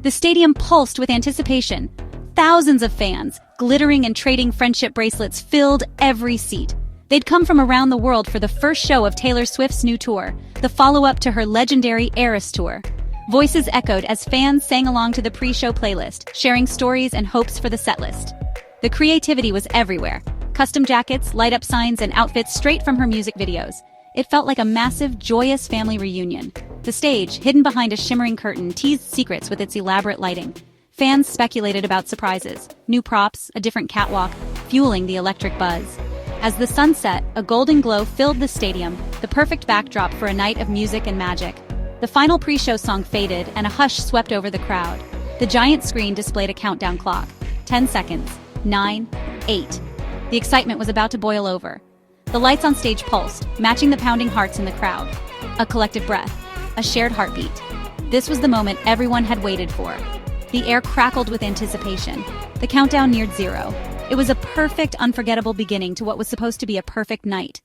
The stadium pulsed with anticipation. Thousands of fans, glittering and trading friendship bracelets, filled every seat. They'd come from around the world for the first show of Taylor Swift's new tour, the follow-up to her legendary Eras tour. Voices echoed as fans sang along to the pre-show playlist, sharing stories and hopes for the setlist. The creativity was everywhere. Custom jackets, light-up signs, and outfits straight from her music videos. It felt like a massive, joyous family reunion. The stage, hidden behind a shimmering curtain, teased secrets with its elaborate lighting. Fans speculated about surprises, new props, a different catwalk, fueling the electric buzz. As the sun set, a golden glow filled the stadium, the perfect backdrop for a night of music and magic. The final pre-show song faded, and a hush swept over the crowd. The giant screen displayed a countdown clock. 10 seconds. 9, 8. The excitement was about to boil over. The lights on stage pulsed, matching the pounding hearts in the crowd. A collective breath. A shared heartbeat. This was the moment everyone had waited for. The air crackled with anticipation. The countdown neared 0. It was a perfect, unforgettable beginning to what was supposed to be a perfect night.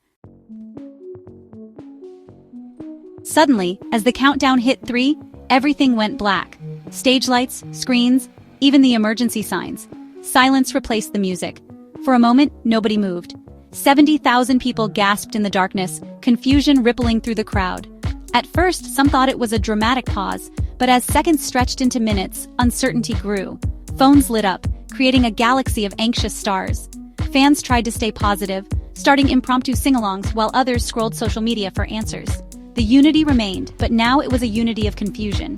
Suddenly, as the countdown hit 3, everything went black. Stage lights, screens, even the emergency signs. Silence replaced the music. For a moment, nobody moved. 70,000 people gasped in the darkness, confusion rippling through the crowd. At first, some thought it was a dramatic pause, but as seconds stretched into minutes, uncertainty grew. Phones lit up, creating a galaxy of anxious stars. Fans tried to stay positive, starting impromptu sing-alongs while others scrolled social media for answers. The unity remained, but now it was a unity of confusion.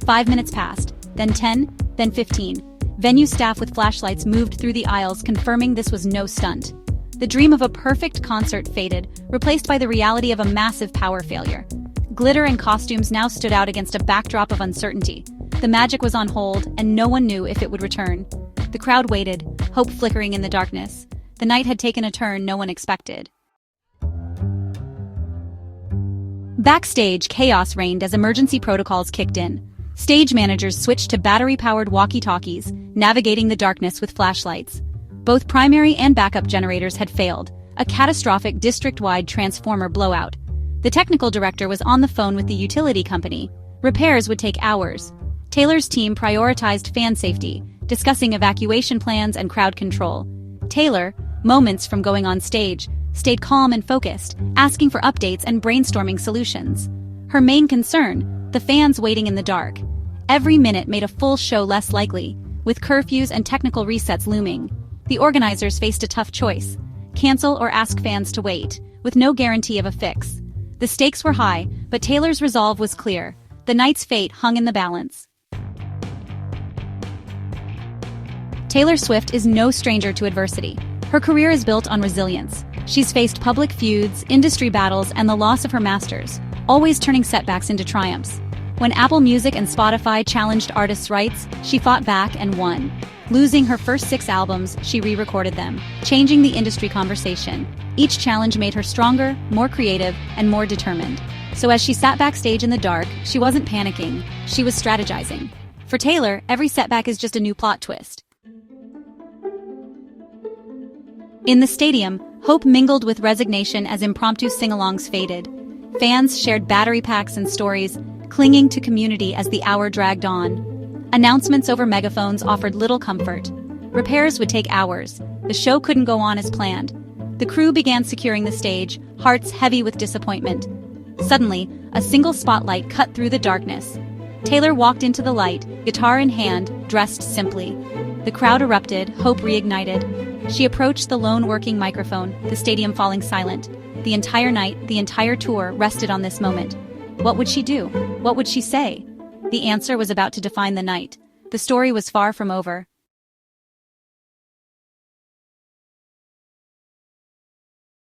5 minutes passed, then 10, then 15. Venue staff with flashlights moved through the aisles, confirming this was no stunt. The dream of a perfect concert faded, replaced by the reality of a massive power failure. Glitter and costumes now stood out against a backdrop of uncertainty. The magic was on hold, and no one knew if it would return. The crowd waited, hope flickering in the darkness. The night had taken a turn no one expected. Backstage, chaos reigned as emergency protocols kicked in. Stage managers switched to battery-powered walkie-talkies, navigating the darkness with flashlights. Both primary and backup generators had failed, a catastrophic district-wide transformer blowout. The technical director was on the phone with the utility company. Repairs would take hours. Taylor's team prioritized fan safety, discussing evacuation plans and crowd control. Taylor, moments from going on stage, stayed calm and focused, asking for updates and brainstorming solutions. Her main concern, the fans waiting in the dark. Every minute made a full show less likely, with curfews and technical resets looming. The organizers faced a tough choice: cancel or ask fans to wait, with no guarantee of a fix. The stakes were high, but Taylor's resolve was clear. The night's fate hung in the balance. Taylor Swift is no stranger to adversity. Her career is built on resilience. She's faced public feuds, industry battles, and the loss of her masters, always turning setbacks into triumphs. When Apple Music and Spotify challenged artists' rights, she fought back and won. Losing her first 6 albums, she re-recorded them, changing the industry conversation. Each challenge made her stronger, more creative, and more determined. So as she sat backstage in the dark, she wasn't panicking, she was strategizing. For Taylor, every setback is just a new plot twist. In the stadium, hope mingled with resignation as impromptu sing-alongs faded. Fans shared battery packs and stories, clinging to community as the hour dragged on. Announcements over megaphones offered little comfort. Repairs would take hours. The show couldn't go on as planned. The crew began securing the stage, hearts heavy with disappointment. Suddenly, a single spotlight cut through the darkness. Taylor walked into the light, guitar in hand, dressed simply. The crowd erupted, hope reignited. She approached the lone working microphone, the stadium falling silent. The entire night, the entire tour rested on this moment. What would she do? What would she say? The answer was about to define the night. The story was far from over.